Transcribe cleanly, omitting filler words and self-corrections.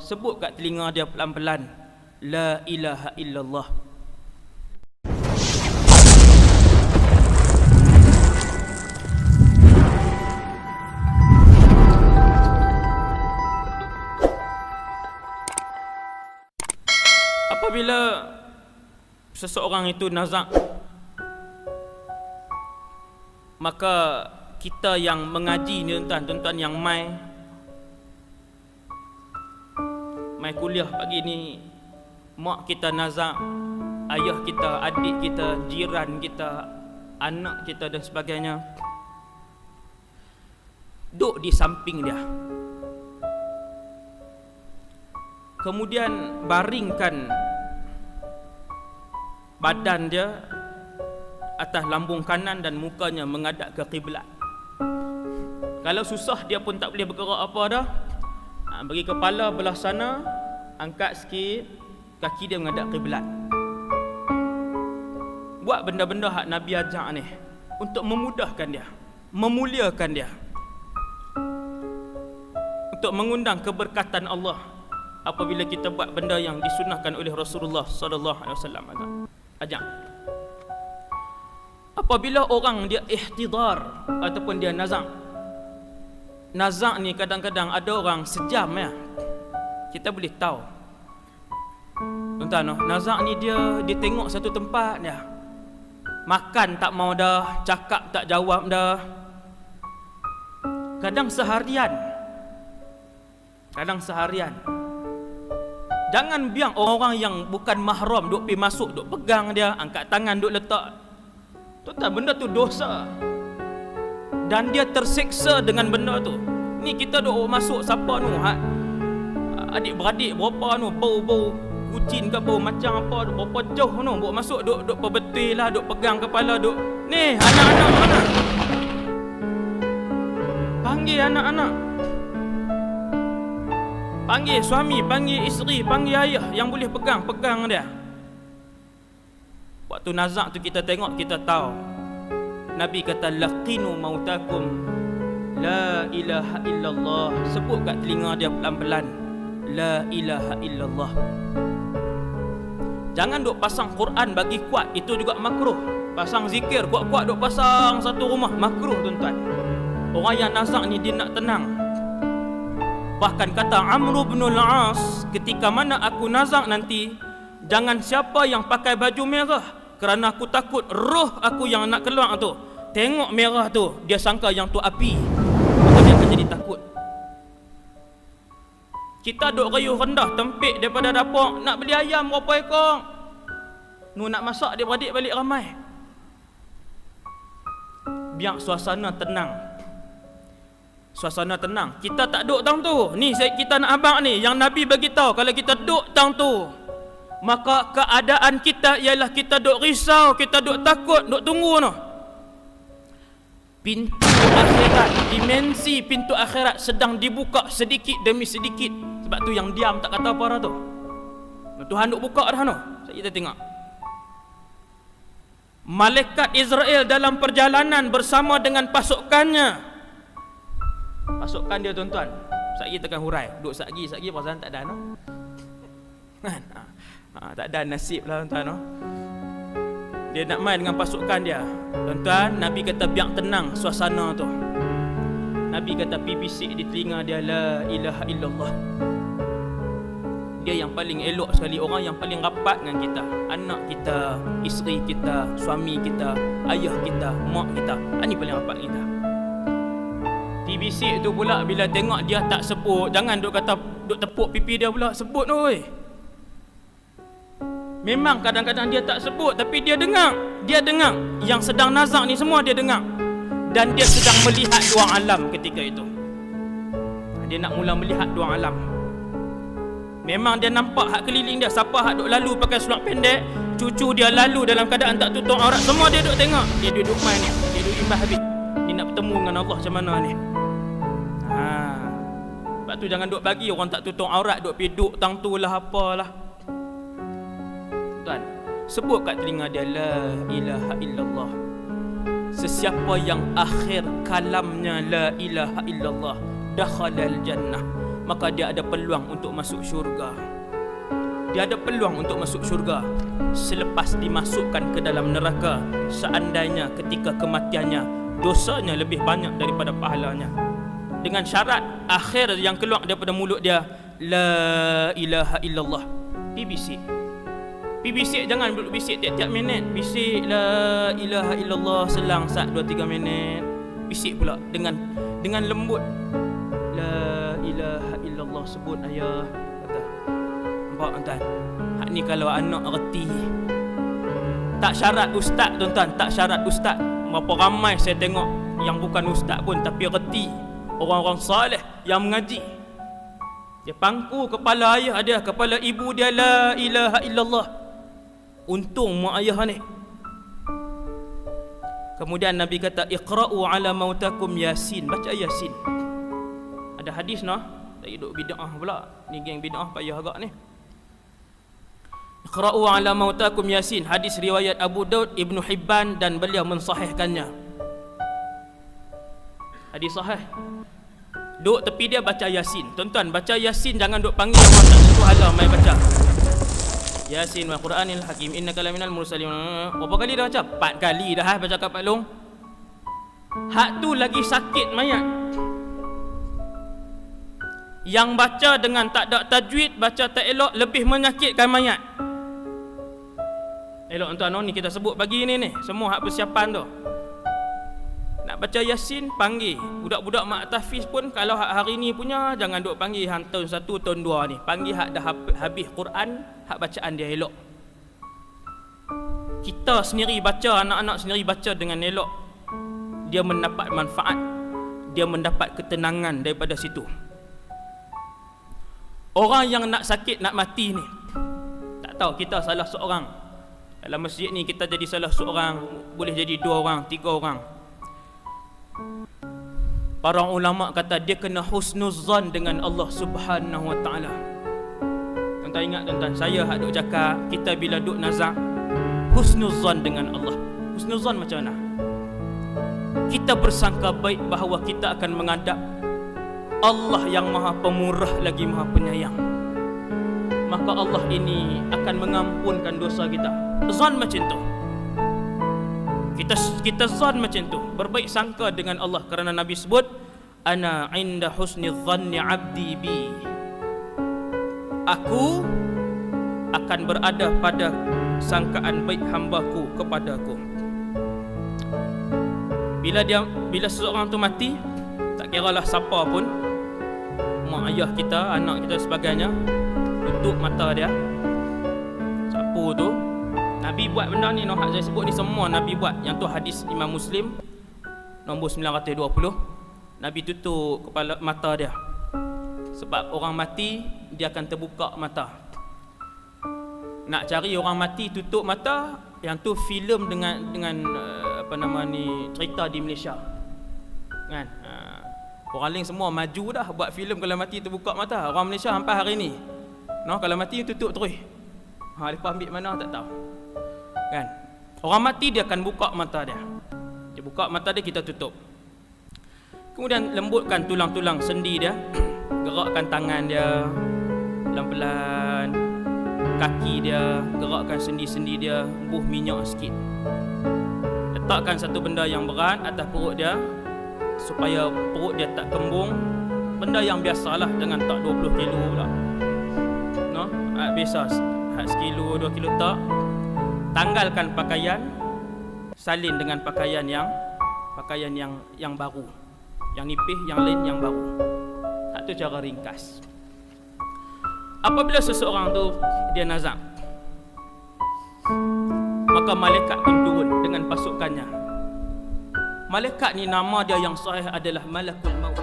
sebut kat telinga dia pelan-pelan, la ilaha illallah. Apabila seseorang itu nazak, maka kita yang mengaji ni tuan-tuan yang mai kuliah pagi ni, mak kita nazak, ayah kita, adik kita, jiran kita, anak kita dan sebagainya, duduk di samping dia, kemudian baringkan badan dia atas lambung kanan dan mukanya menghadap ke kiblat. Kalau susah dia pun tak boleh bergerak apa dah, bagi kepala belah sana, angkat sikit, kaki dia menghadap kiblat. Buat benda-benda hak Nabi ajak ni untuk memudahkan dia, memuliakan dia, untuk mengundang keberkatan Allah apabila kita buat benda yang disunahkan oleh Rasulullah sallallahu alaihi wasallam ajak. Apabila orang dia ihtidar ataupun dia nazak. Nazak ni kadang-kadang ada orang sejam ya, kita boleh tahu. Tuan-tuan, nazak ni dia tengok satu tempat dia, makan tak mau dah, cakap tak jawab dah. Kadang seharian. Jangan biang orang-orang yang bukan mahram duk pergi masuk, duk pegang dia, angkat tangan duk letak. Tuan-tuan, benda tu dosa. Dan dia tersiksa dengan benda tu. Ni kita duk masuk siapa nu, adik-beradik berapa nu, bau-bau kucing ke bau macam apa, berapa jauh nu, duk masuk, duk perbetul lah, duk pegang kepala, duk. Ni anak-anak mana? Panggil anak-anak. Panggil suami, panggil isteri, panggil ayah yang boleh pegang dia. Waktu nazak tu kita tengok, kita tahu. Nabi kata, laqinu mautakum, la ilaha illallah. Sebut kat telinga dia pelan-pelan, la ilaha illallah. Jangan duk pasang Quran bagi kuat, itu juga makruh. Pasang zikir kuat-kuat duk pasang satu rumah, makruh tuan-tuan. Orang yang nazak ni dia nak tenang. Bahkan kata Amr bin al-As, ketika mana aku nazak nanti, jangan siapa yang pakai baju merah, kerana aku takut roh aku yang nak keluar tu, tengok merah tu, dia sangka yang tu api, maka dia akan jadi takut. Kita duk riuh rendah tempik daripada dapur, nak beli ayam berapa ekor, nu nak masak dia beradik balik ramai. Biar suasana tenang. Suasana tenang. Kita tak duduk tang tu. Ni kita nak abang ni yang Nabi bagi tahu, kalau kita duduk tang tu, maka keadaan kita ialah kita duduk risau, kita duduk takut, duduk tunggu no. Pintu akhirat, dimensi pintu akhirat sedang dibuka sedikit demi sedikit. Sebab tu yang diam tak kata apa dah tu. Tuhan duk buka dah no. Kita tengok. Malaikat Israel dalam perjalanan bersama dengan pasukannya. Pasukan dia tuan-tuan, satgi tekan hurai, duduk satgi perasaan tak ada no. Kan? Tak ada nasib lah tuan-tuan no. Dia nak main dengan pasukan dia. Tuan-tuan, Nabi kata biar tenang suasana tu. Nabi kata bisik di telinga dia, la ilaha illallah. Dia yang paling elok sekali, orang yang paling rapat dengan kita, anak kita, isteri kita, suami kita, ayah kita, mak kita. Ini paling rapat dengan kita. Bisik tu pula bila tengok dia tak sebut, jangan duk kata duk tepuk pipi dia pula, sebut oi. Memang kadang-kadang dia tak sebut, tapi dia dengar. Yang sedang nazak ni semua dia dengar. Dan dia sedang melihat dua alam ketika itu. Dia nak mula melihat dua alam. Memang dia nampak hak keliling dia, siapa hak duk lalu pakai seluar pendek, cucu dia lalu dalam keadaan tak tutup aurat, semua dia duk tengok. Dia duduk main ni, dia duduk imbah habis. Dia nak bertemu dengan Allah macam mana ni. Sebab tu jangan duk bagi orang tak tutup aurat duk pergi duk tang tu lah apalah. Tuan, sebut kat telinga dia, la ilaha illallah. Sesiapa yang akhir kalamnya la ilaha illallah, dakhalal jannah, maka dia ada peluang untuk masuk syurga. Dia ada peluang untuk masuk syurga selepas dimasukkan ke dalam neraka, seandainya ketika kematiannya dosanya lebih banyak daripada pahalanya. Dengan syarat akhir yang keluar daripada mulut dia, la ilaha illallah. Bisik jangan duduk bisik tiap-tiap minit. Bisik la ilaha illallah selang sat 2-3 minit. Bisik pula dengan lembut, la ilaha illallah, sebut ayah kata. Nampak tuan-tuan? Hak ni kalau anak reti. Tak syarat ustaz tuan-tuan, tak syarat ustaz. Berapa ramai saya tengok yang bukan ustaz pun tapi reti, orang-orang saleh yang mengaji. Dia pangku kepala ayah dia, kepala ibu dia, la ilaha illallah. Untung mak ayah ni. Kemudian Nabi kata, iqra'u ala mautakum yasin, baca yasin. Ada hadis noh, tak duduk bid'ah pula. Ni geng bid'ah payah agak ni. Iqra'u ala mautakum yasin, hadis riwayat Abu Daud, Ibnu Hibban, dan beliau mensahihkannya. Hadis sahih. Duk tepi dia baca yasin. Tuan-tuan, baca yasin jangan duk panggil orang tak sentuh halam mai baca. Yasin wal Quranil Hakim innaka laminal mursalin. Berapa kali dah baca? 4 kali dah baca kat Pak Long. Hak tu lagi sakit mayat. Yang baca dengan tak ada tajwid, baca tak elok, lebih menyakitkan mayat. Elok tuan-tuan, ni kita sebut pagi ni semua hak persiapan tu. Nak baca yasin, panggil budak-budak mak tahfiz pun. Kalau hak hari ni punya, jangan duk panggil hang tahun 1, tahun 2 ni. Panggil hak dah habis Quran, hak bacaan dia elok. Kita sendiri baca, anak-anak sendiri baca dengan elok, dia mendapat manfaat, dia mendapat ketenangan daripada situ. Orang yang nak sakit, nak mati ni, tak tahu kita salah seorang. Dalam masjid ni kita jadi salah seorang, boleh jadi 2 orang, 3 orang. Para ulama kata dia kena husnuzan dengan Allah Subhanahu Wa Taala. Tuan-tuan ingat tuan-tuan, saya hak duk cakap, kita bila duk nazak husnuzan dengan Allah. Husnuzan macam mana? Kita bersangka baik bahawa kita akan menghadap Allah yang Maha Pemurah lagi Maha Penyayang. Maka Allah ini akan mengampunkan dosa kita. Zan macam tu. Kita zan macam tu, berbaik sangka dengan Allah, kerana Nabi sebut ana inda husni dhanni abdi bi. Aku akan berada pada sangkaan baik hambaku kepadaku. Bila seseorang tu mati, tak kiralah siapa pun, mak ayah kita, anak kita sebagainya, tutup mata dia. Sapu tu Nabi buat benda ni, hak saya sebut ni semua Nabi buat. Yang tu hadis Imam Muslim nombor 920. Nabi tutup kepala mata dia. Sebab orang mati dia akan terbuka mata. Nak cari orang mati tutup mata, yang tu filem dengan apa nama ni, cerita di Malaysia. Kan? Orang lain semua maju dah buat filem kalau mati terbuka mata. Orang Malaysia sampai hari ni, kalau mati tutup terus. Lepas ambil mana tak tahu. Kan? Orang mati dia akan buka mata dia. Dia buka mata dia, kita tutup. Kemudian lembutkan tulang-tulang sendi dia. Gerakkan tangan dia pelan-pelan, kaki dia, gerakkan sendi-sendi dia, buh minyak sikit. Letakkan satu benda yang berat atas perut dia supaya perut dia tak kembung. Benda yang biasalah, jangan tak 20 kilo pula. Biasa sekilo 2 kilo tak. Tanggalkan pakaian, salin dengan pakaian yang baru, yang nipis, yang lain yang baru. Itu cara ringkas. Apabila seseorang tu dia nazak, maka malaikat pun turun dengan pasukannya. Malaikat ni nama dia yang sahih adalah Malakul Maut.